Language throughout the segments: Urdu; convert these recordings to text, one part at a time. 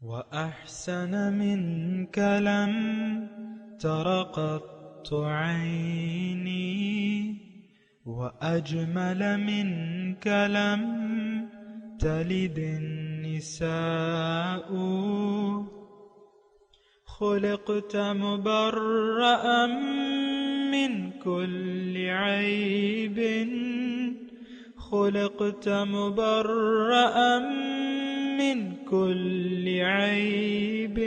وأحسن منك لم تر قط عيني وأجمل منك لم تلد النساء خلقت مبرأ من كل عيب خلقت مبرأ من كل عيب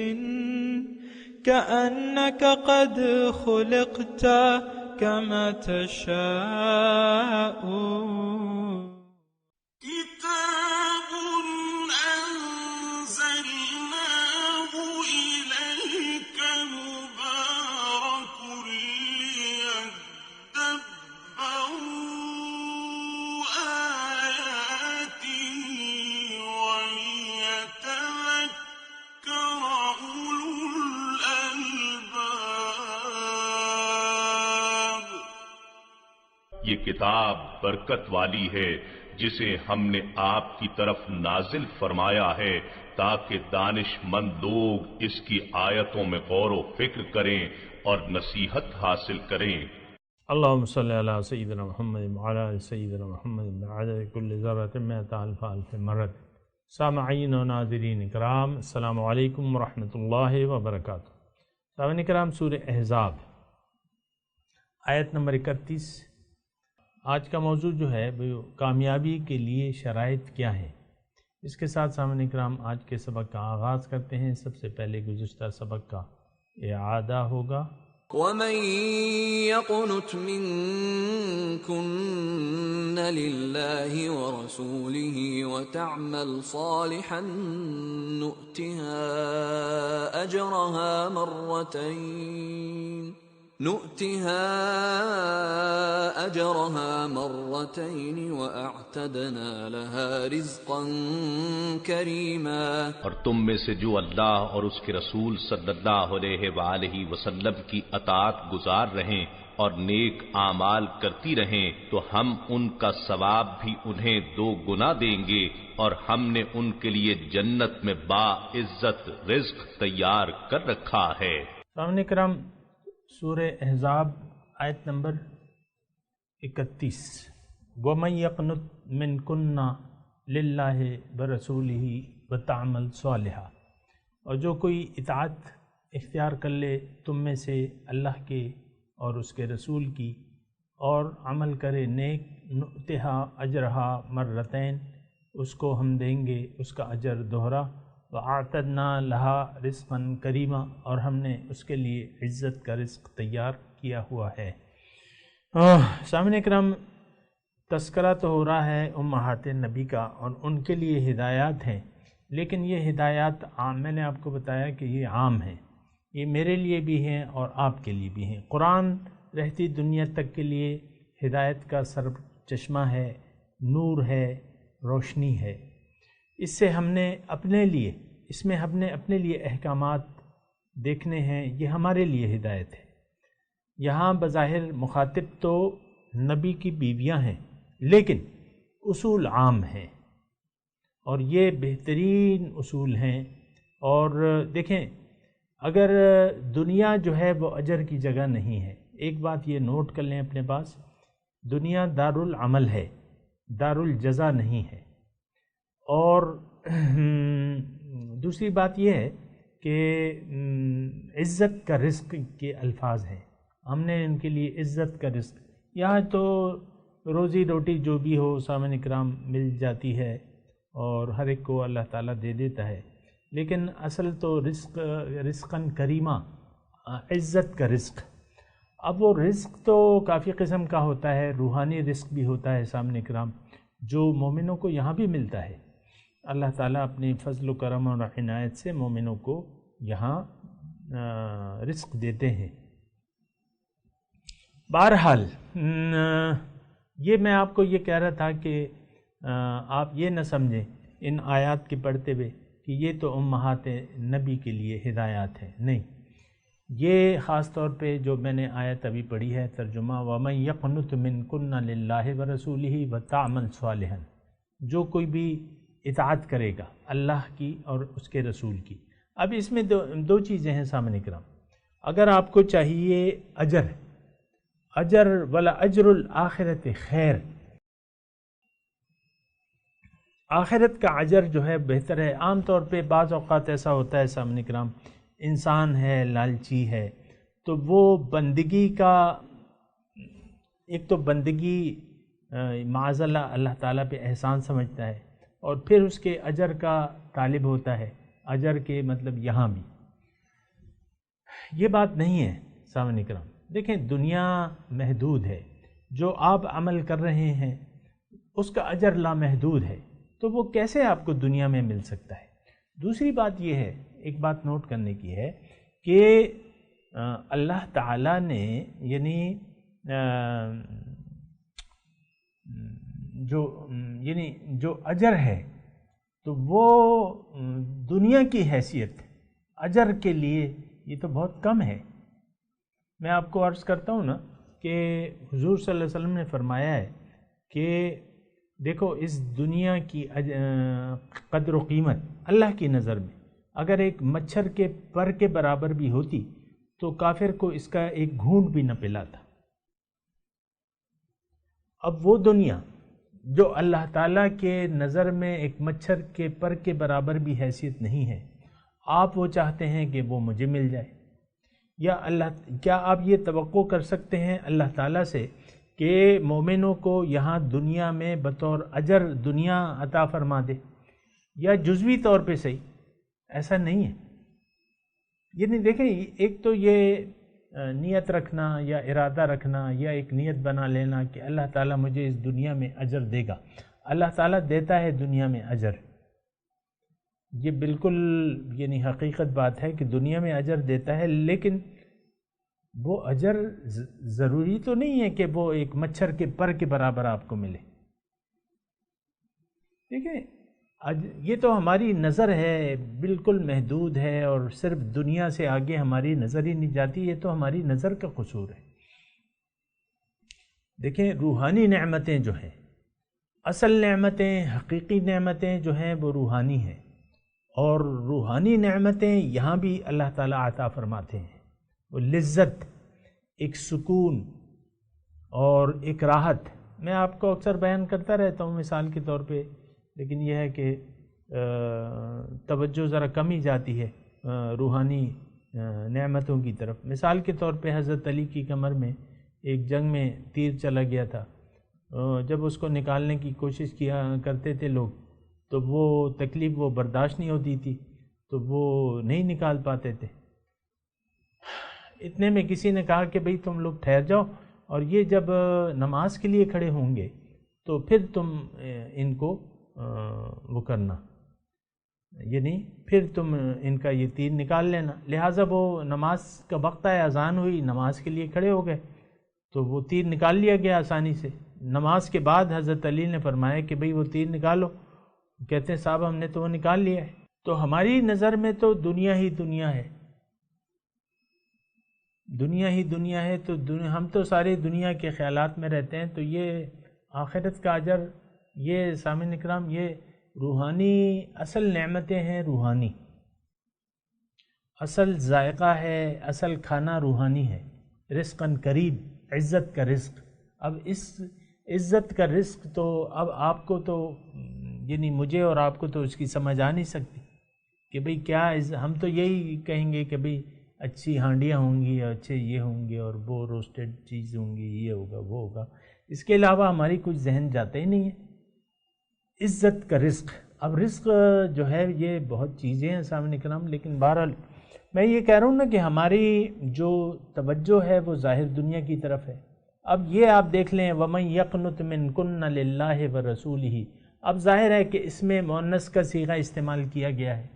كأنك قد خلقت كما تشاء كتاب أنزلناه إليك مبارك ليدبروا آياته وليتذكر أولو الألباب. یہ کتاب برکت والی ہے جسے ہم نے آپ کی طرف نازل فرمایا ہے تاکہ دانش مند لوگ اس کی آیتوں میں غور و فکر کریں اور نصیحت حاصل کریں. اللہم صلی علی سیدنا محمد وعلی آل سیدنا محمد بعدد کل ذرۃ مئۃ الف الف مرۃ. سامعین و ناظرین کرام، السلام علیکم ورحمۃ اللہ وبرکاتہ. سامعین کرام، سورہ احزاب آیت نمبر 31. آج کا موضوع جو ہے وہ کامیابی کے لیے شرائط کیا ہیں. اس کے ساتھ سامعین کرام آج کے سبق کا آغاز کرتے ہیں. سب سے پہلے گزشتہ سبق کا اعادہ ہوگا. وَمَن يَقْنُتْ مِنكُنَّ لِلَّهِ وَرَسُولِهِ وَتَعْمَلْ صَالِحًا نُؤْتِهَا أَجْرَهَا مَرَّتَيْنِ وَأَعْتَدْنَا لَهَا رِزْقًا كَرِيمًا. اور تم میں سے جو اللہ اور اس کے رسول صلی اللہ علیہ وآلہ وسلم کی اطاعت گزار رہیں اور نیک اعمال کرتی رہیں تو ہم ان کا ثواب بھی انہیں 2 گنا دیں گے، اور ہم نے ان کے لیے جنت میں باعزت رزق تیار کر رکھا ہے. سامعین کرام، سورہ احزاب آیت نمبر 31. وَمَن يَقْنُتْ مِنكُنَّ لِلَّهِ وَرَسُولِهِ وَتَعْمَلْ صَالِحًا، اور جو کوئی اطاعت اختیار کر لے تم میں سے اللہ کے اور اس کے رسول کی اور عمل کرے نیک، نؤتہا اجرہا مرتین، اس کو ہم دیں گے اس کا اجر دوہرا. وَأَعْتَدْنَا لَهَا رِزْقًا كَرِيمًا، اور ہم نے اس کے لیے عزت کا رزق تیار کیا ہوا ہے. سامعین کرام، تذکرہ تو ہو رہا ہے امہات نبی کا اور ان کے لیے ہدایات ہیں، لیکن یہ ہدایات عام، میں نے آپ کو بتایا کہ یہ عام ہیں، یہ میرے لیے بھی ہیں اور آپ کے لیے بھی ہیں. قرآن رہتی دنیا تک کے لیے ہدایت کا سر چشمہ ہے، نور ہے، روشنی ہے. اس سے ہم نے اپنے لیے، اس میں ہم نے اپنے لیے احکامات دیکھنے ہیں، یہ ہمارے لیے ہدایت ہے. یہاں بظاہر مخاطب تو نبی کی بیویاں ہیں، لیکن اصول عام ہیں اور یہ بہترین اصول ہیں. اور دیکھیں، اگر دنیا جو ہے وہ اجر کی جگہ نہیں ہے، ایک بات یہ نوٹ کر لیں اپنے پاس، دنیا دارالعمل ہے، دارالجزا نہیں ہے. اور دوسری بات یہ ہے کہ عزت کا رزق کے الفاظ ہیں، ہم نے ان کے لیے عزت کا رزق، یہاں تو روزی روٹی جو بھی ہو سامعین کرام مل جاتی ہے اور ہر ایک کو اللہ تعالیٰ دے دیتا ہے، لیکن اصل تو رزقاً کریمہ، عزت کا رزق. اب وہ رزق تو کافی قسم کا ہوتا ہے، روحانی رزق بھی ہوتا ہے سامعین کرام، جو مومنوں کو یہاں بھی ملتا ہے. اللہ تعالیٰ اپنی فضل و کرم اور عنایت سے مومنوں کو یہاں رزق دیتے ہیں. بہرحال یہ میں آپ کو یہ کہہ رہا تھا کہ آپ یہ نہ سمجھیں ان آیات کے پڑھتے ہوئے کہ یہ تو امہات نبی کے لیے ہدایات ہیں، نہیں. یہ خاص طور پہ جو میں نے آیت ابھی پڑھی ہے ترجمہ وَمَن يَقْنُتْ مِنكُنَّ لِلَّهِ وَرَسُولِهِ وَتَعْمَلْ صَالِحًا، جو کوئی بھی اطاعت کرے گا اللہ کی اور اس کے رسول کی۔ اب اس میں دو چیزیں ہیں سامنے کرام۔ اگر آپ کو چاہیے اجر ولا اجر الآخرت خیر، آخرت کا اجر جو ہے بہتر ہے۔ عام طور پہ بعض اوقات ایسا ہوتا ہے سامنے کرام، انسان ہے لالچی ہے تو وہ بندگی کا ایک تو بندگی معاذ اللہ تعالیٰ پہ احسان سمجھتا ہے، اور پھر اس کے اجر کا طالب ہوتا ہے، اجر کے مطلب یہاں بھی۔ یہ بات نہیں ہے سامنے کرام۔ دیکھیں دنیا محدود ہے، جو آپ عمل کر رہے ہیں اس کا اجر لامحدود ہے، تو وہ کیسے آپ کو دنیا میں مل سکتا ہے؟ دوسری بات یہ ہے، ایک بات نوٹ کرنے کی ہے کہ اللہ تعالیٰ نے یعنی جو اجر ہے تو وہ دنیا کی حیثیت اجر کے لیے یہ تو بہت کم ہے۔ میں آپ کو عرض کرتا ہوں نا کہ حضور صلی اللہ علیہ وسلم نے فرمایا ہے کہ دیکھو اس دنیا کی قدر و قیمت اللہ کی نظر میں اگر ایک مچھر کے پر کے برابر بھی ہوتی تو کافر کو اس کا ایک گھونٹ بھی نہ پلاتا۔ اب وہ دنیا جو اللہ تعالیٰ کے نظر میں ایک مچھر کے پر کے برابر بھی حیثیت نہیں ہے، آپ وہ چاہتے ہیں کہ وہ مجھے مل جائے، یا کیا آپ یہ توقع کر سکتے ہیں اللہ تعالیٰ سے کہ مومنوں کو یہاں دنیا میں بطور اجر دنیا عطا فرما دے، یا جزوی طور پہ صحیح؟ ایسا نہیں ہے۔ یعنی دیکھیں ایک تو یہ نیت رکھنا یا ارادہ رکھنا یا ایک نیت بنا لینا کہ اللہ تعالیٰ مجھے اس دنیا میں اجر دے گا، اللہ تعالیٰ دیتا ہے دنیا میں اجر، یہ بالکل یعنی حقیقت بات ہے کہ دنیا میں اجر دیتا ہے، لیکن وہ اجر ضروری تو نہیں ہے کہ وہ ایک مچھر کے پر کے برابر آپ کو ملے۔ دیکھیں یہ تو ہماری نظر ہے بالکل محدود ہے، اور صرف دنیا سے آگے ہماری نظر ہی نہیں جاتی، یہ تو ہماری نظر کا قصور ہے۔ دیکھیں روحانی نعمتیں جو ہیں، اصل نعمتیں حقیقی نعمتیں جو ہیں وہ روحانی ہیں، اور روحانی نعمتیں یہاں بھی اللہ تعالیٰ عطا فرماتے ہیں۔ وہ لذت، ایک سکون اور ایک راحت، میں آپ کو اکثر بیان کرتا رہتا ہوں مثال کے طور پہ، لیکن یہ ہے کہ توجہ ذرا کم ہی جاتی ہے روحانی نعمتوں کی طرف۔ مثال کے طور پہ حضرت علی کی کمر میں ایک جنگ میں تیر چلا گیا تھا، جب اس کو نکالنے کی کوشش کیا کرتے تھے لوگ تو وہ تکلیف وہ برداشت نہیں ہوتی تھی، تو وہ نہیں نکال پاتے تھے۔ اتنے میں کسی نے کہا کہ بھئی تم لوگ ٹھہر جاؤ، اور یہ جب نماز کے لیے کھڑے ہوں گے تو پھر تم ان کو وہ کرنا، یعنی پھر تم ان کا یہ تیر نکال لینا۔ لہٰذا وہ نماز کا وقت آیا، اذان ہوئی، نماز کے لیے کھڑے ہو گئے تو وہ تیر نکال لیا گیا آسانی سے۔ نماز کے بعد حضرت علی نے فرمایا کہ بھئی وہ تیر نکالو، کہتے ہیں صاحب ہم نے تو وہ نکال لیا ہے۔ تو ہماری نظر میں تو دنیا ہی دنیا ہے، دنیا ہی دنیا ہے، تو ہم تو سارے دنیا کے خیالات میں رہتے ہیں۔ تو یہ آخرت کا اجر، یہ سامعین اکرام، یہ روحانی اصل نعمتیں ہیں، روحانی اصل ذائقہ ہے، اصل کھانا روحانی ہے۔ رزقاً کریم، عزت کا رزق۔ اب اس عزت کا رزق تو اب آپ کو تو یعنی مجھے اور آپ کو تو اس کی سمجھ آ نہیں سکتی کہ بھئی کیا ہم تو یہی کہیں گے کہ بھئی اچھی ہانڈیاں ہوں گی، اچھے یہ ہوں گے، اور وہ روسٹڈ چیز ہوں گی، یہ ہوگا وہ ہوگا، اس کے علاوہ ہماری کچھ ذہن جاتا ہی نہیں ہے۔ عزت کا رزق، اب رزق جو ہے یہ بہت چیزیں ہیں سامنے کرام، لیکن بہرحال میں یہ کہہ رہا ہوں نا کہ ہماری جو توجہ ہے وہ ظاہر دنیا کی طرف ہے۔ اب یہ آپ دیکھ لیں وَمَن يَقْنُتْ مِنْكُنَّ لِلَّهِ وَرَسُولِهِ، اب ظاہر ہے کہ اس میں مؤنث کا صیغہ استعمال کیا گیا ہے،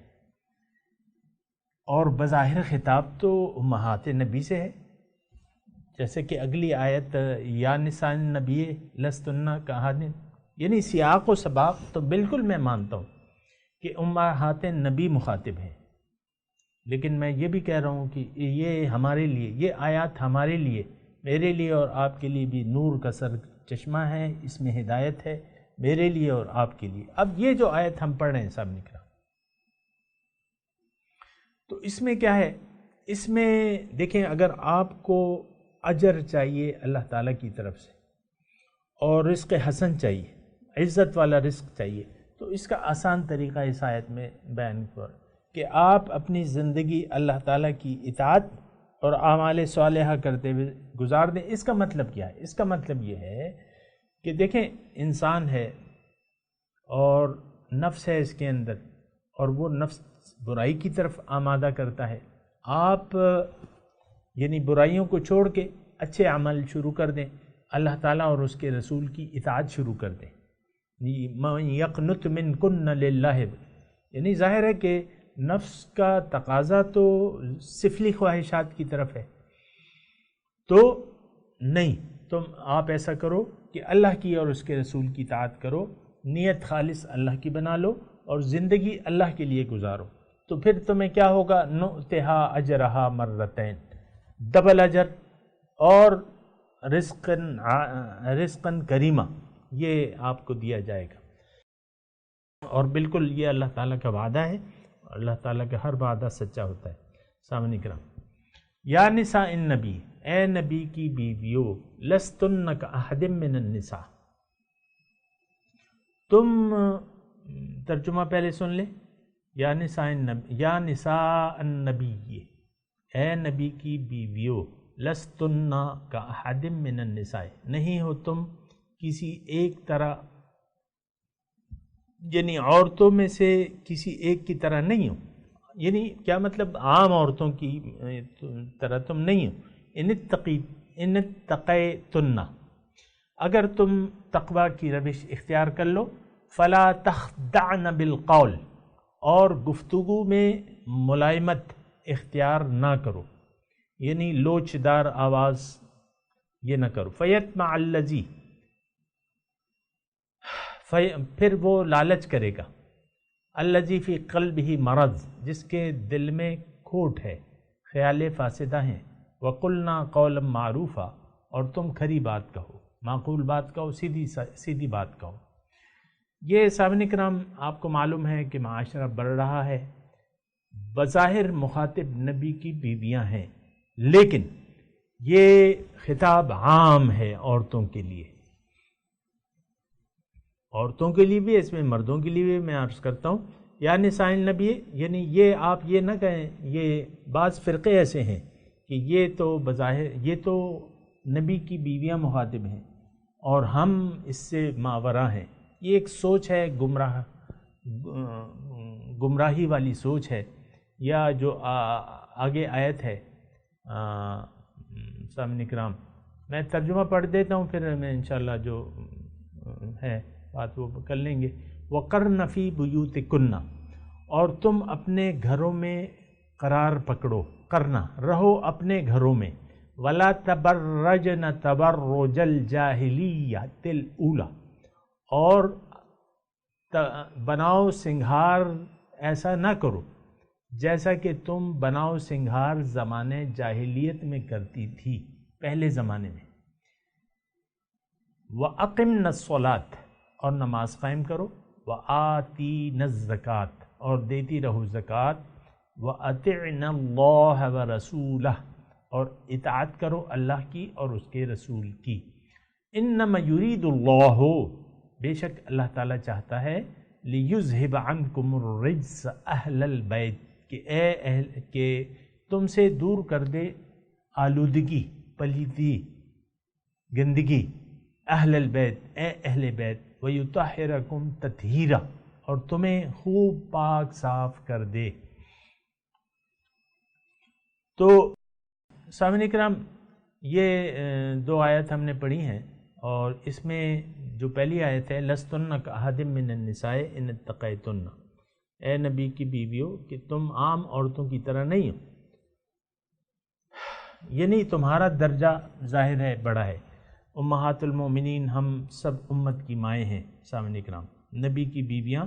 اور بظاہر خطاب تو امہات نبی سے ہے، جیسے کہ اگلی آیت یا نساء النبی لستن کاہن، یعنی سیاق و سباق تو بالکل میں مانتا ہوں کہ امہات نبی مخاطب ہیں، لیکن میں یہ بھی کہہ رہا ہوں کہ یہ ہمارے لیے، یہ آیات ہمارے لیے، میرے لیے اور آپ کے لیے بھی نور کا سر چشمہ ہے، اس میں ہدایت ہے، میرے لیے اور آپ کے لیے۔ اب یہ جو آیت ہم پڑھ رہے ہیں صاحب نکلا، تو اس میں کیا ہے؟ اس میں دیکھیں، اگر آپ کو اجر چاہیے اللہ تعالیٰ کی طرف سے اور رزق حسن چاہیے، عزت والا رزق چاہیے، تو اس کا آسان طریقہ اس آیت میں بیان کر کہ آپ اپنی زندگی اللہ تعالیٰ کی اطاعت اور اعمال صالحہ کرتے ہوئے گزار دیں۔ اس کا مطلب کیا ہے؟ اس کا مطلب یہ ہے کہ دیکھیں، انسان ہے اور نفس ہے اس کے اندر، اور وہ نفس برائی کی طرف آمادہ کرتا ہے۔ آپ یعنی برائیوں کو چھوڑ کے اچھے عمل شروع کر دیں، اللہ تعالیٰ اور اس کے رسول کی اطاعت شروع کر دیں۔ مَن یقنت منکن للہ، یعنی ظاہر ہے کہ نفس کا تقاضا تو سفلی خواہشات کی طرف ہے، تو نہیں، تم آپ ایسا کرو کہ اللہ کی اور اس کے رسول کی اطاعت کرو، نیت خالص اللہ کی بنا لو اور زندگی اللہ کے لیے گزارو، تو پھر تمہیں کیا ہوگا؟ نؤتہا اجرہا مرتین، ڈبل اجر اور رزقاً کریمہ، یہ آپ کو دیا جائے گا۔ اور بالکل یہ اللہ تعالیٰ کا وعدہ ہے، اللہ تعالیٰ کا ہر وعدہ سچا ہوتا ہے۔ سامعین کرام، یا نساء النبی، اے نبی کی بیویو، لستن کاحد من النساء، تم ترجمہ پہلے سن لیں، یا نساء النبی، یا نساء النبی، اے نبی کی بیویو، لستن کاحد من النساء، نہیں ہو تم کسی ایک طرح، یعنی عورتوں میں سے کسی ایک کی طرح نہیں ہو، یعنی کیا مطلب؟ عام عورتوں کی طرح تم نہیں ہو۔ ان اتقیتن، اگر تم تقوی کی روش اختیار کر لو، فلا تخدعن بالقول، اور گفتگو میں ملائمت اختیار نہ کرو، یعنی لوچدار آواز یہ نہ کرو۔ فیطمع الذی، پھر وہ لالچ کرے گا، الذی فی قلبہ مرض، جس کے دل میں کھوٹ ہے، خیال فاسدہ ہیں، وقلنا قولا معروفا، اور تم کھری بات کہو، معقول بات کہو، سیدھی بات کہو۔ یہ سامعین کرام، آپ کو معلوم ہے کہ معاشرہ بڑھ رہا ہے، بظاہر مخاطب نبی کی بیویاں ہیں، لیکن یہ خطاب عام ہے عورتوں کے لیے، عورتوں کے لیے بھی، اس میں مردوں کے لیے بھی میں عرض کرتا ہوں، یا نساء النبی، یعنی یہ آپ یہ نہ کہیں، یہ بعض فرقے ایسے ہیں کہ یہ تو بظاہر یہ تو نبی کی بیویاں مخاطب ہیں اور ہم اس سے ماوراء ہیں، یہ ایک سوچ ہے، گمراہی والی سوچ ہے۔ یا جو آگے آیت ہے، سامعین کرام، میں ترجمہ پڑھ دیتا ہوں، پھر میں انشاءاللہ جو ہے بات وہ کر لیں گے۔ وَقَرْنَ فِي بُيُوتِكُنَّ، اور تم اپنے گھروں میں قرار پکڑو، کرنا رہو اپنے گھروں میں، وَلَا تَبَرَّجْنَ تَبَرُّجَ الْجَاهِلِيَّةِ الْأُولَى، اور بناؤ سنگھار ایسا نہ کرو جیسا کہ تم بناؤ سنگھار زمانے جاہلیت میں کرتی تھی، پہلے زمانے میں۔ وَأَقِمْنَ الصَّلَاةَ، اور نماز قائم کرو، وَآتِينَ الزَّكَاةَ، اور دیتی رہو زکوٰۃ، وَأَطِعْنَ اللَّهَ وَرَسُولَهُ، اور اطاعت کرو اللہ کی اور اس کے رسول کی۔ إِنَّمَا يُرِيدُ اللَّهُ، بے شک اللہ تعالیٰ چاہتا ہے، لِيُذْهِبَ عَنْكُمُ الرِّجْسَ أَهْلَ الْبَيْتِ، کہ تم سے دور کر دے آلودگی، پلیتی، گندگی، اہل البیت، اے اہل بیت، وَيُطَهِّرَكُمْ تَطْهِيرًا، اور تمہیں خوب پاک صاف کر دے۔ تو سامعین کرام، یہ دو آیت ہم نے پڑھی ہیں، اور اس میں جو پہلی آیت ہے، لَسْتُنَّ كَأَحَدٍ مِّنَ النِّسَاءِ إِنِ اتَّقَيْتُنَّ، اے نبی کی بیویوں کہ تم عام عورتوں کی طرح نہیں ہو، یعنی تمہارا درجہ ظاہر ہے بڑا ہے۔ امہات المومنین، ہم سب امت کی مائیں ہیں سامعین کرام، نبی کی بیویاں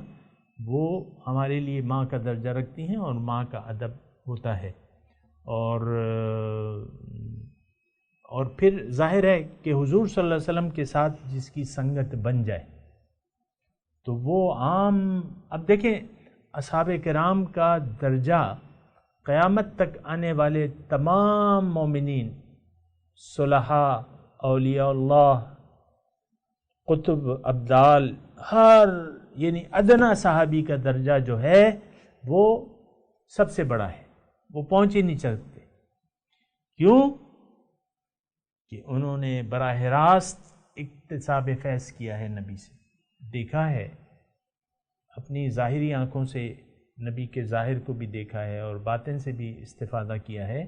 وہ ہمارے لیے ماں کا درجہ رکھتی ہیں اور ماں کا ادب ہوتا ہے، اور پھر ظاہر ہے کہ حضور صلی اللہ علیہ وسلم کے ساتھ جس کی سنگت بن جائے، تو وہ عام، اب دیکھیں اصحاب کرام کا درجہ قیامت تک آنے والے تمام مومنین، صلحاء، اولیاء اللہ، قطب، ابدال، ہر یعنی ادنا صحابی کا درجہ جو ہے وہ سب سے بڑا ہے، وہ پہنچ ہی نہیں سکتے۔ کیوں؟ کہ انہوں نے براہ راست اکتساب فیض کیا ہے، نبی سے دیکھا ہے، اپنی ظاہری آنکھوں سے نبی کے ظاہر کو بھی دیکھا ہے اور باطن سے بھی استفادہ کیا ہے۔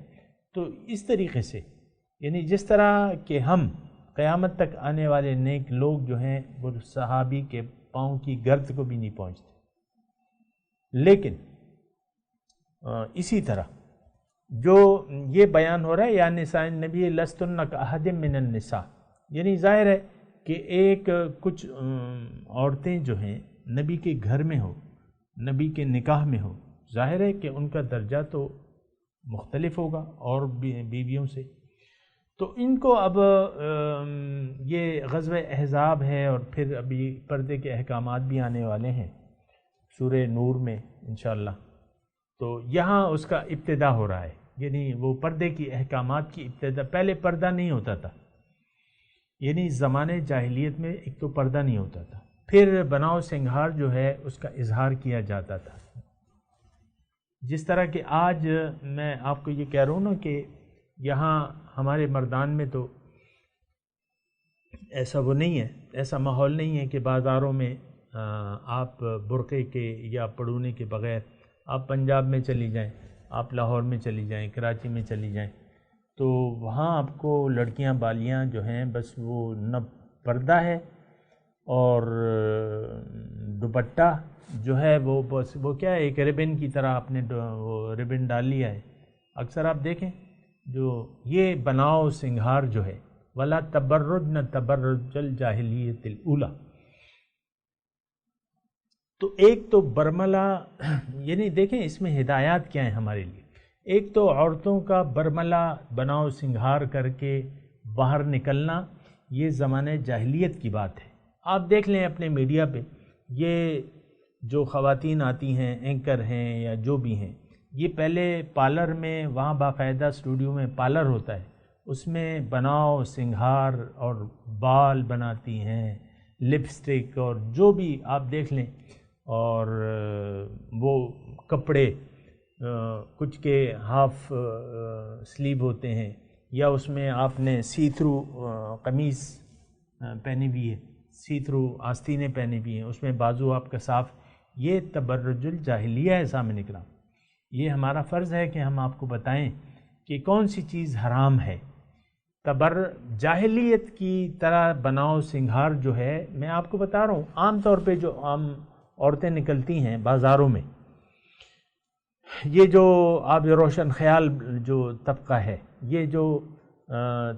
تو اس طریقے سے یعنی جس طرح کہ ہم قیامت تک آنے والے نیک لوگ جو ہیں وہ صحابی کے پاؤں کی گرد کو بھی نہیں پہنچتے، لیکن اسی طرح جو یہ بیان ہو رہا ہے یا نساء النبی لستن کاحد من النساء، یعنی ظاہر ہے کہ ایک کچھ عورتیں جو ہیں نبی کے گھر میں ہو، نبی کے نکاح میں ہو، ظاہر ہے کہ ان کا درجہ تو مختلف ہوگا اور بیویوں سے۔ تو ان کو اب یہ غزوہ احزاب ہے اور پھر ابھی پردے کے احکامات بھی آنے والے ہیں سورہ نور میں انشاءاللہ، تو یہاں اس کا ابتدا ہو رہا ہے، یعنی وہ پردے کی احکامات کی ابتدا۔ پہلے پردہ نہیں ہوتا تھا، یعنی زمانے جاہلیت میں ایک تو پردہ نہیں ہوتا تھا، پھر بناؤ سنگھار جو ہے اس کا اظہار کیا جاتا تھا۔ جس طرح کہ آج میں آپ کو یہ کہہ رہا ہوں نا کہ یہاں ہمارے مردان میں تو ایسا وہ نہیں ہے، ایسا ماحول نہیں ہے کہ بازاروں میں آپ برقعے کے یا پڑونے کے بغیر، آپ پنجاب میں چلی جائیں، آپ لاہور میں چلی جائیں، کراچی میں چلی جائیں، تو وہاں آپ کو لڑکیاں بالیاں جو ہیں بس وہ نہ پردہ ہے اور دوپٹہ جو ہے وہ بس وہ کیا ہے، ایک ربن کی طرح آپ نے وہ ربن ڈال لیا ہے۔ اکثر آپ دیکھیں جو یہ بناؤ سنگھار جو ہے، ولا تبرجن تبرج الجاہلیت الاولی، تو ایک تو برملا، یعنی دیکھیں اس میں ہدایات کیا ہیں ہمارے لیے۔ ایک تو عورتوں کا برملا بناؤ سنگھار کر کے باہر نکلنا، یہ زمانے جاہلیت کی بات ہے۔ آپ دیکھ لیں اپنے میڈیا پہ، یہ جو خواتین آتی ہیں، اینکر ہیں یا جو بھی ہیں، یہ پہلے پارلر میں، وہاں باقاعدہ اسٹوڈیو میں پارلر ہوتا ہے، اس میں بناؤ سنگھار اور بال بناتی ہیں، لپسٹک اور جو بھی آپ دیکھ لیں، اور وہ کپڑے کچھ کے ہاف سلیو ہوتے ہیں، یا اس میں آپ نے سی تھرو قمیص پہنی ہوئی ہے، سی تھرو آستینیں پہنی ہوئی ہیں، اس میں بازو آپ کا صاف، یہ تبرج الجاہلیہ ہے۔ سامنے کرام، یہ ہمارا فرض ہے کہ ہم آپ کو بتائیں کہ کون سی چیز حرام ہے۔ جاہلیت کی طرح بناؤ سنگھار جو ہے، میں آپ کو بتا رہا ہوں، عام طور پہ جو عام عورتیں نکلتی ہیں بازاروں میں، یہ جو آپ روشن خیال جو طبقہ ہے، یہ جو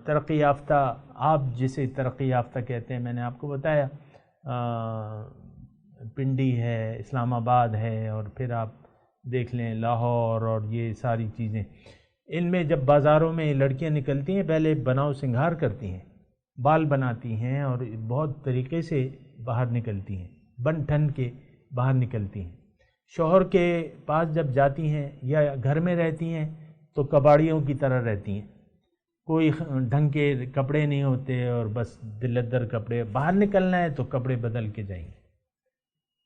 ترقی یافتہ، آپ جسے ترقی یافتہ کہتے ہیں، میں نے آپ کو بتایا پنڈی ہے، اسلام آباد ہے، اور پھر آپ دیکھ لیں لاہور اور یہ ساری چیزیں، ان میں جب بازاروں میں لڑکیاں نکلتی ہیں پہلے بناؤ سنگھار کرتی ہیں، بال بناتی ہیں اور بہت طریقے سے باہر نکلتی ہیں، بن ٹھن کے باہر نکلتی ہیں۔ شوہر کے پاس جب جاتی ہیں یا گھر میں رہتی ہیں تو کباڑیوں کی طرح رہتی ہیں، کوئی ڈھنگ کے کپڑے نہیں ہوتے اور بس دلدر کپڑے، باہر نکلنا ہے تو کپڑے بدل کے جائیں گے۔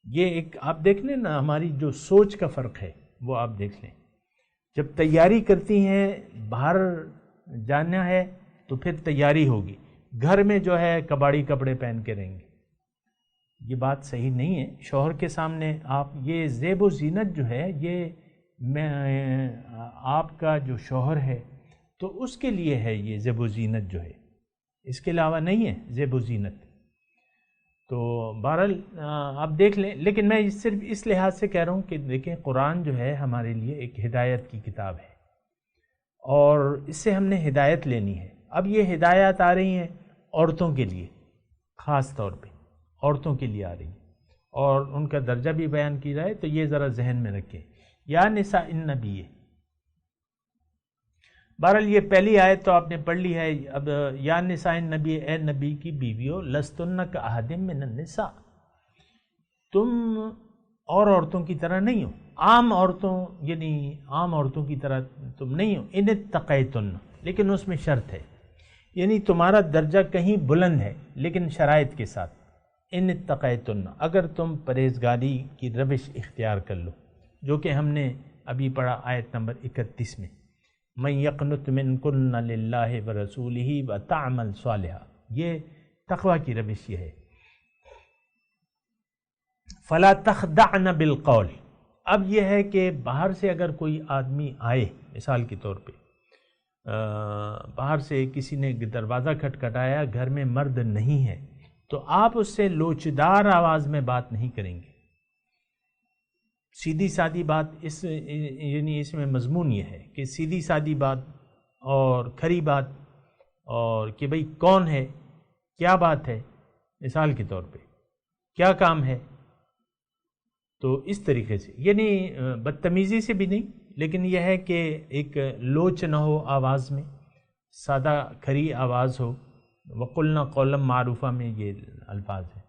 یہ ایک آپ دیکھ لیں نا، ہماری جو سوچ کا فرق ہے وہ آپ دیکھ لیں۔ جب تیاری کرتی ہیں باہر جانا ہے تو پھر تیاری ہوگی، گھر میں جو ہے کباڑی کپڑے پہن کے رہیں گے، یہ بات صحیح نہیں ہے۔ شوہر کے سامنے آپ یہ زیب و زینت جو ہے، یہ آپ کا جو شوہر ہے تو اس کے لیے ہے، یہ زیب و زینت جو ہے، اس کے علاوہ نہیں ہے زیب و زینت۔ تو بہرحال آپ دیکھ لیں، لیکن میں صرف اس لحاظ سے کہہ رہا ہوں کہ دیکھیں قرآن جو ہے ہمارے لیے ایک ہدایت کی کتاب ہے اور اس سے ہم نے ہدایت لینی ہے۔ اب یہ ہدایات آ رہی ہیں عورتوں کے لیے، خاص طور پہ عورتوں کے لیے آ رہی ہیں اور ان کا درجہ بھی بیان کی جائے، تو یہ ذرا ذہن میں رکھیں۔ یا نساء النبی، بہرحال یہ پہلی آیت تو آپ نے پڑھ لی ہے۔ اب یا نساء النبی، اے نبی کی بیویوں، لستن کاحد من النساء، تم اور عورتوں کی طرح نہیں ہو، عام عورتوں یعنی عام عورتوں کی طرح تم نہیں ہو، ان اتقیتن، لیکن اس میں شرط ہے، یعنی تمہارا درجہ کہیں بلند ہے لیکن شرائط کے ساتھ، ان اتقیتن، اگر تم پرہیزگاری کی روش اختیار کر لو، جو کہ ہم نے ابھی پڑھا آیت نمبر 31 میں، من یقنت منکن للہ ورسولہ وتعمل صالحا، یہ تقوی کی روش یہ ہے۔ فلا تخدعن بالقول، اب یہ ہے کہ باہر سے اگر کوئی آدمی آئے، مثال کے طور پہ باہر سے کسی نے دروازہ کھٹکھٹایا، گھر میں مرد نہیں ہے، تو آپ اس سے لوچدار آواز میں بات نہیں کریں گے۔ سیدھی سادی بات، یعنی اس میں مضمون یہ ہے کہ سیدھی سادی بات اور کھری بات، اور کہ بھئی کون ہے، کیا بات ہے، مثال کے طور پہ کیا کام ہے، تو اس طریقے سے، یعنی بدتمیزی سے بھی نہیں، لیکن یہ ہے کہ ایک لوچ نہ ہو آواز میں، سادہ کھری آواز ہو، وقلنا قولا معروفہ میں یہ الفاظ ہیں۔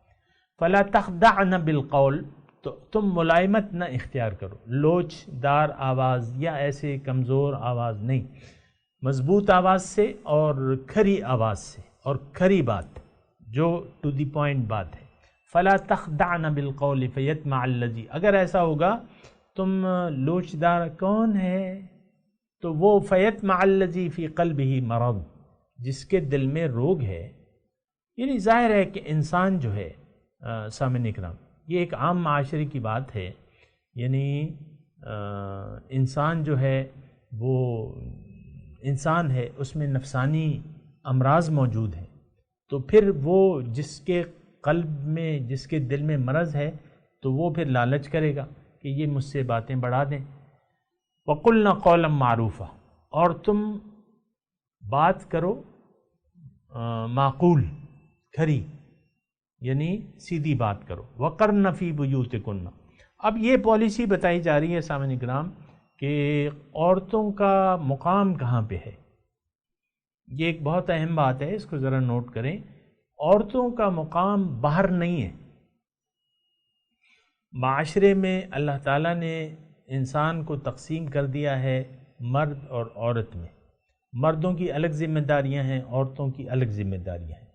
فلا تخدعن بالقول، تو تم ملائمت نہ اختیار کرو، لوچ دار آواز یا ایسے کمزور آواز نہیں، مضبوط آواز سے اور کھری آواز سے، اور کھری بات جو ٹو دی پوائنٹ بات ہے۔ فلا تخدعن بالقول فیطمع الذی، اگر ایسا ہوگا تم لوچدار کون ہے، تو وہ فیطمع الذی فی قلبہ مرض، جس کے دل میں روگ ہے، یعنی ظاہر ہے کہ انسان جو ہے سامعین اکرام، یہ ایک عام معاشرے کی بات ہے، یعنی انسان جو ہے وہ انسان ہے، اس میں نفسانی امراض موجود ہیں، تو پھر وہ جس کے قلب میں، جس کے دل میں مرض ہے، تو وہ پھر لالچ کرے گا کہ یہ مجھ سے باتیں بڑھا دیں۔ وَقُلْنَا قَوْلًا مَعْرُوفًا، اور تم بات کرو معقول، کھری، یعنی سیدھی بات کرو۔ وَقَرْنَ فِي بُيُوتِكُنَّ، اب یہ پالیسی بتائی جا رہی ہے سامعین کرام کہ عورتوں کا مقام کہاں پہ ہے۔ یہ ایک بہت اہم بات ہے، اس کو ذرا نوٹ کریں۔ عورتوں کا مقام باہر نہیں ہے، معاشرے میں اللہ تعالیٰ نے انسان کو تقسیم کر دیا ہے مرد اور عورت میں۔ مردوں کی الگ ذمہ داریاں ہیں، عورتوں کی الگ ذمہ داریاں ہیں۔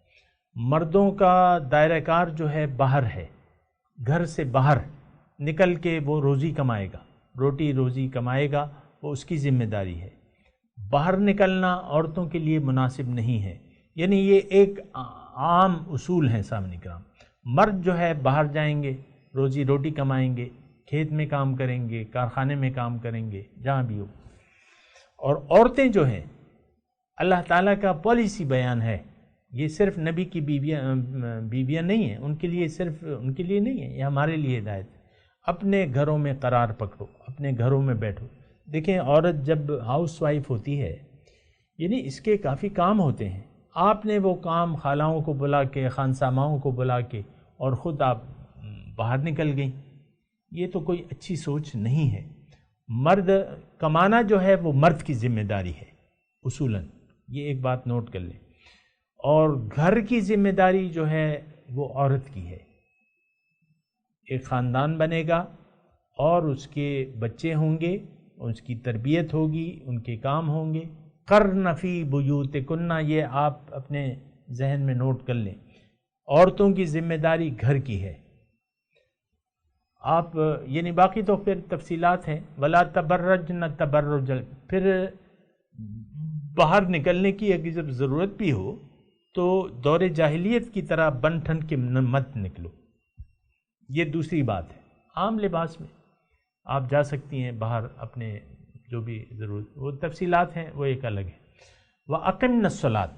مردوں کا دائرہ کار جو ہے باہر ہے، گھر سے باہر نکل کے وہ روزی کمائے گا، روٹی روزی کمائے گا، وہ اس کی ذمہ داری ہے۔ باہر نکلنا عورتوں کے لیے مناسب نہیں ہے، یعنی یہ ایک عام اصول ہیں سامنے کرام۔ مرد جو ہے باہر جائیں گے، روزی روٹی کمائیں گے، کھیت میں کام کریں گے، کارخانے میں کام کریں گے، جہاں بھی ہو۔ اور عورتیں جو ہیں، اللہ تعالیٰ کا پالیسی بیان ہے، یہ صرف نبی کی بیویاں نہیں ہیں، ان کے لیے صرف ان کے لیے نہیں ہے، یہ ہمارے لیے ہدایت ہے۔ اپنے گھروں میں قرار پکڑو، اپنے گھروں میں بیٹھو۔ دیکھیں، عورت جب ہاؤس وائف ہوتی ہے، یعنی اس کے کافی کام ہوتے ہیں، آپ نے وہ کام خالاؤں کو بلا کے، خانساماؤں کو بلا کے، اور خود آپ باہر نکل گئیں، یہ تو کوئی اچھی سوچ نہیں ہے۔ مرد کمانا جو ہے وہ مرد کی ذمہ داری ہے اصولاً، یہ ایک بات نوٹ کر لیں، اور گھر کی ذمہ داری جو ہے وہ عورت کی ہے۔ ایک خاندان بنے گا اور اس کے بچے ہوں گے، اس کی تربیت ہوگی، ان کے کام ہوں گے۔ قرن فی بیوتکن، یہ آپ اپنے ذہن میں نوٹ کر لیں، عورتوں کی ذمہ داری گھر کی ہے۔ آپ یعنی باقی تو پھر تفصیلات ہیں۔ ولا تبرجن تبرج، پھر باہر نکلنے کی اگر ضرورت بھی ہو تو دور جاہلیت کی طرح بن ٹھن کے مت نکلو، یہ دوسری بات ہے۔ عام لباس میں آپ جا سکتی ہیں باہر، اپنے جو بھی ضرورت، وہ تفصیلات ہیں، وہ ایک الگ ہے۔ وَأَقِمْنَ الصَّلَاةَ،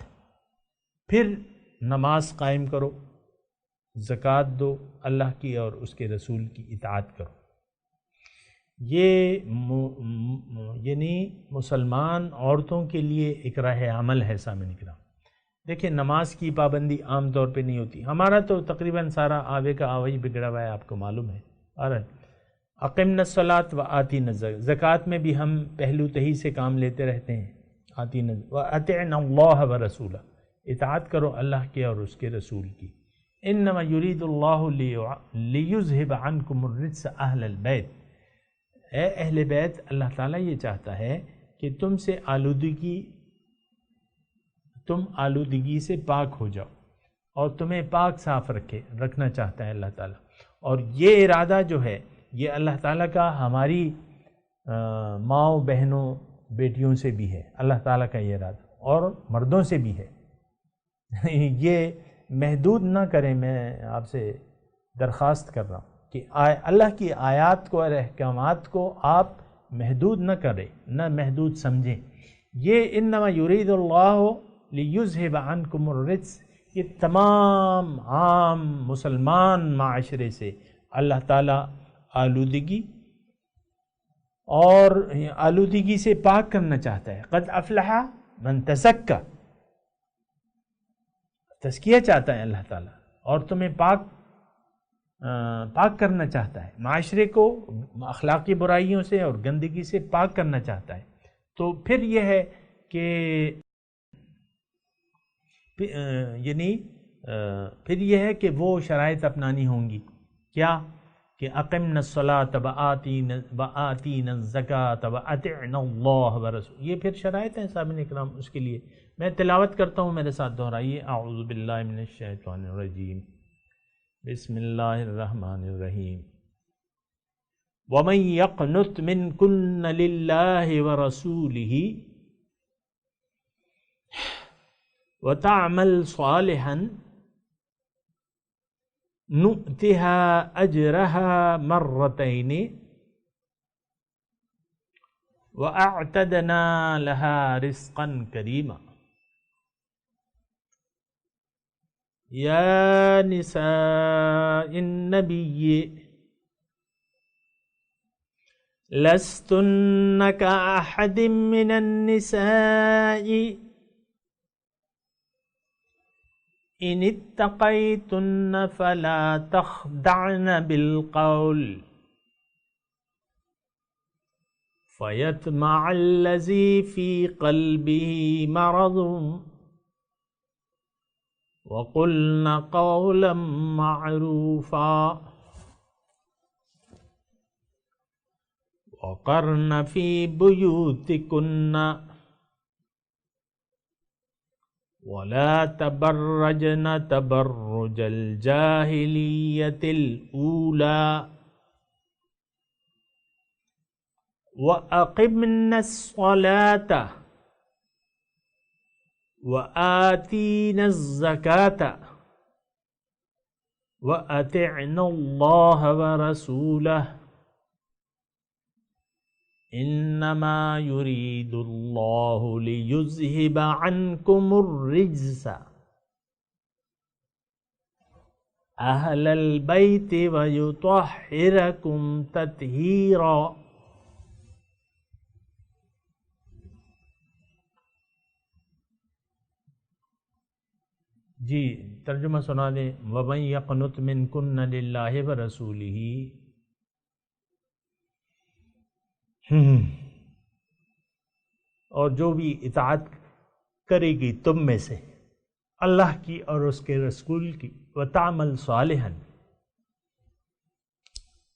پھر نماز قائم کرو، زکوٰۃ دو، اللہ کی اور اس کے رسول کی اطاعت کرو۔ یہ یعنی مسلمان عورتوں کے لیے ایک راہ عمل ہے سامعین کرام۔ دیکھیں، نماز کی پابندی عام طور پہ نہیں ہوتی، ہمارا تو تقریباً سارا آوے کا آوے ہی بگڑا ہوا ہے، آپ کو معلوم ہے۔ اور اقمنا الصلاۃ وآتینا الزکاۃ، زکوٰۃ میں بھی ہم پہلو تہی سے کام لیتے رہتے ہیں۔ آتینا وأطعنا اللہ ورسولہ، اطاعت کرو اللہ کے اور اس کے رسول کی۔ انما یرید اللہ لیذہب عنکم الرجس اہل البیت، اے اہل بیت، اللہ تعالیٰ یہ چاہتا ہے کہ تم آلودگی سے پاک ہو جاؤ، اور تمہیں پاک صاف رکھنا چاہتا ہے اللہ تعالیٰ۔ اور یہ ارادہ جو ہے یہ اللہ تعالیٰ کا ہماری ماؤں بہنوں بیٹیوں سے بھی ہے، اللہ تعالیٰ کا یہ ارادہ، اور مردوں سے بھی ہے۔ یہ محدود نہ کریں، میں آپ سے درخواست کر رہا ہوں کہ اللہ کی آیات کو اور احکامات کو آپ محدود نہ کریں، نہ محدود سمجھیں۔ یہ انما یرید اللہ لیذہب عنکم الرجس، یہ تمام عام مسلمان معاشرے سے اللہ تعالیٰ آلودگی سے پاک کرنا چاہتا ہے۔ قد افلح من تزکا، تزکیہ چاہتا ہے اللہ تعالیٰ، اور تمہیں پاک کرنا چاہتا ہے، معاشرے کو اخلاقی برائیوں سے اور گندگی سے پاک کرنا چاہتا ہے۔ تو پھر یہ ہے کہ پھر یہ ہے کہ وہ شرائط اپنانی ہوں گی، کیا کہ اقمنا الصلاۃ وآتینا الزکاۃ واطعنا اللہ ورسولہ، یہ پھر شرائط ہیں سامعین اکرام اس کے لیے۔ میں تلاوت کرتا ہوں، میرے ساتھ دہرائیے۔ اعوذ باللہ من الشیطان الرجیم، بسم اللہ الرحمن الرحیم۔ ومن یقنت منکن للہ ورسولہ وتعمل صالحا نؤتها اجرها مرتين واعتدنا لها رزقا كريما۔ يا نساء النبي لستن كأحد من النساء إن اتقيتن فلا تخدعن بالقول فيطمع الذي في قلبه مرض وقلن قولا معروفا وقرن في بيوتكن ولا تبرجن تبرج الجاهلية الأولى وأقمن الصلاة وآتين الزكاة وأطعن الله ورسوله انما يريد الله ليذهب عنكم الرجس اهل البيت ويطهركم تطهيرا۔ جی ترجمہ سنا دیں۔ وَمَن يَقْنُتْ مِنْكُنَّ لِلَّهِ وَرَسُولِهِ، اور جو بھی اطاعت کرے گی تم میں سے اللہ کی اور اس کے رسول کی، وَتَعْمَلْ صَالِحًا،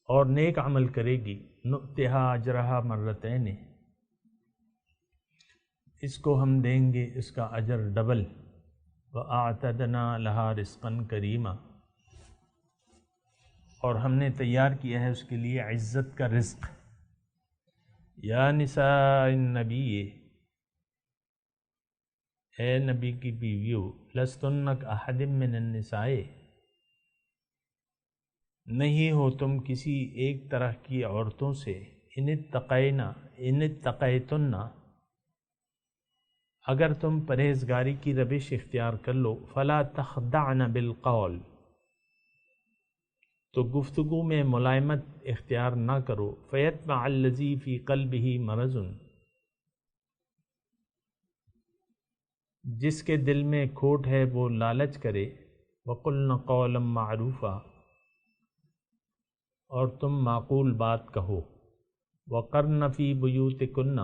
اور نیک عمل کرے گی، نُؤْتِهَا أَجْرَهَا مَرَّتَيْنِ، اس کو ہم دیں گے اس کا اجر ڈبل، وَأَعْتَدْنَا لَهَا رِزْقًا كَرِيمًا، اور ہم نے تیار کیا ہے اس کے لیے عزت کا رزق۔ یا نساء النبی، اے نبی کی بیویو، لستن کاحد من النساء، نہیں ہو تم کسی ایک طرح کی عورتوں سے، ان اتقیتن، اگر تم پرہیزگاری کی روش اختیار کر لو، فلا تخدعن بالقول، تو گفتگو میں ملائمت اختیار نہ کرو، فیطمع الذی فی قلبہ مرض، جس کے دل میں کھوٹ ہے وہ لالچ کرے، وقلن قولا معروفا، اور تم معقول بات کہو، وقرن فی بیوتکن،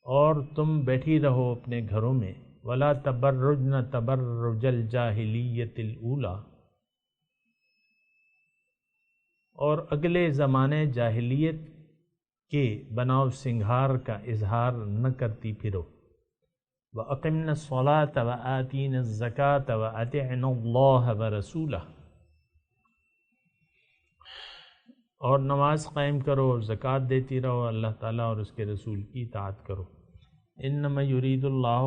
اور تم بیٹھی رہو اپنے گھروں میں، ولا تبرجن تبرج الجاہلیت الاولی، اور اگلے زمانے جاہلیت کے بناؤ سنگھار کا اظہار نہ کرتی پھرو۔ وَأَقِمْنَا الصَّلَاةَ وَآتِينَا الزَّكَاةَ وَأَطِعْنَا اللَّهَ وَرَسُولَهُ، اور نماز قائم کرو اور زکوٰۃ دیتی رہو، اللہ تعالیٰ اور اس کے رسول کی اطاعت کرو۔ انما یرید اللہ،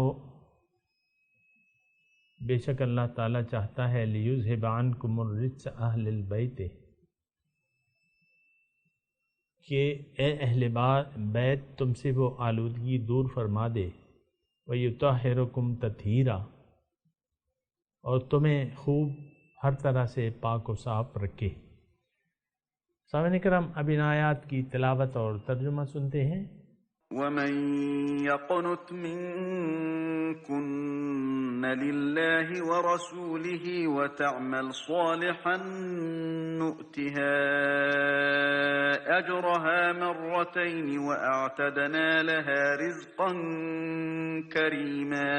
بے شک اللہ تعالیٰ چاہتا ہے، لیذھب عنکم الرجس اہل البیت، کہ اے اہل بیت تم سے وہ آلودگی دور فرما دے، وَیُطَہِّرَکُم تطہیرا، اور تمہیں خوب ہر طرح سے پاک و صاف رکھے۔ سامعین کرام، اب ان آیات کی تلاوت اور ترجمہ سنتے ہیں۔ وَمَن يَقْنُتْ مِنكُنَّ لِلَّهِ وَرَسُولِهِ وَتَعْمَلْ صَالِحًا نُؤْتِهَا أَجْرَهَا مرتين وَأَعْتَدْنَا لَهَا رِزْقًا كَرِيمًا.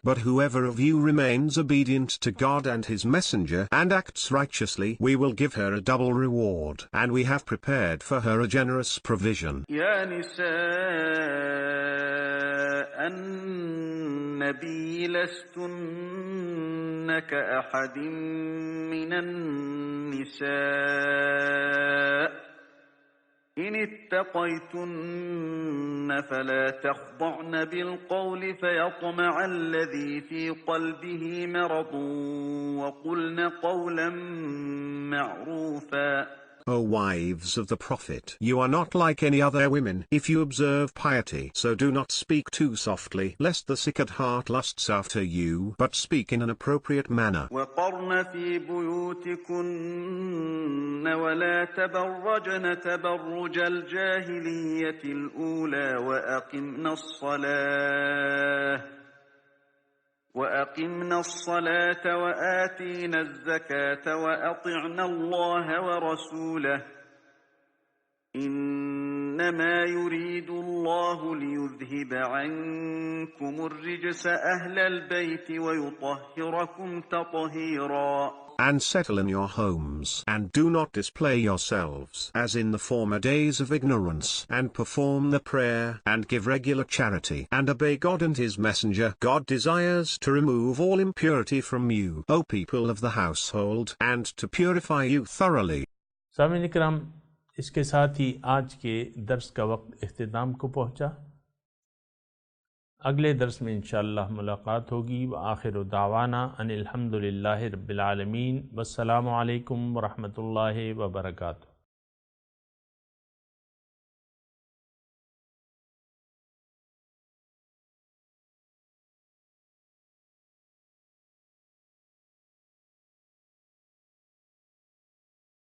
But whoever of you remains obedient to God and His Messenger and acts righteously, we will give her a double reward, and we have prepared for her a generous provision. يا نساء النبي لستن كأحد من النساء إن اتقيتن فلا تخضعن بالقول فيطمع الذي في قلبه مرض وقلن قولا معروفا. O wives of the Prophet, you are not like any other women if you observe piety, so do not speak too softly lest the sick at heart lusts after you, but speak in an appropriate manner. وقرن في بيوتكن ولا تبرجن تبرج الجاهلية الأولى وأقمنا الصلاة وآتينا الزكاة وأطعنا الله ورسوله إنما يريد الله ليذهب عنكم الرجس أهل البيت ويطهركم تطهيرا. And settle in your homes, and do not display yourselves as in the former days of ignorance, and perform the prayer, and give regular charity, and obey God and His Messenger. God desires to remove all impurity from you, O people of the household, and to purify you thoroughly. سامعین کرام، اس کے ساتھ ہی آج کے درس کا وقت اختتام کو پہنچا۔ اگلے درس میں انشاءاللہ ملاقات ہوگی۔ وآخر دعوانا ان الحمد للہ رب العالمین، والسلام علیکم ورحمۃ اللہ وبرکاتہ۔